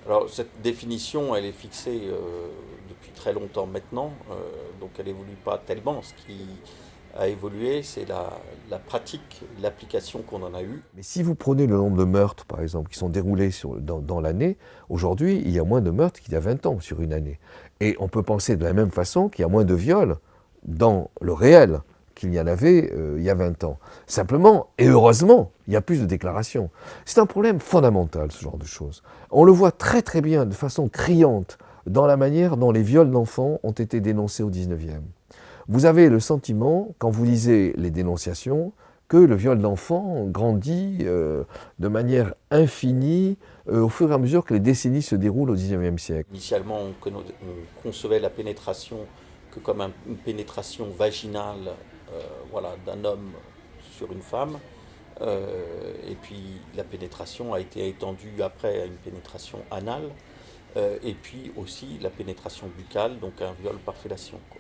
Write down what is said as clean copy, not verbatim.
Alors cette définition, elle est fixée depuis très longtemps maintenant, donc elle évolue pas tellement. Ce qui a évolué, c'est la pratique, l'application qu'on en a eue. Mais si vous prenez le nombre de meurtres, par exemple, qui sont déroulés dans l'année, aujourd'hui, il y a moins de meurtres qu'il y a 20 ans sur une année. Et on peut penser de la même façon qu'il y a moins de viols dans le réel qu'il y en avait il y a 20 ans. Simplement, et heureusement, il y a plus de déclarations. C'est un problème fondamental, ce genre de choses. On le voit très très bien, de façon criante, dans la manière dont les viols d'enfants ont été dénoncés au 19e. Vous avez le sentiment, quand vous lisez les dénonciations, que le viol d'enfants grandit de manière infinie au fur et à mesure que les décennies se déroulent au XIXe siècle. Initialement, on concevait la pénétration que comme une pénétration vaginale, voilà, d'un homme sur une femme. Et puis la pénétration a été étendue après à une pénétration anale. Et puis aussi la pénétration buccale, donc un viol par fellation, quoi.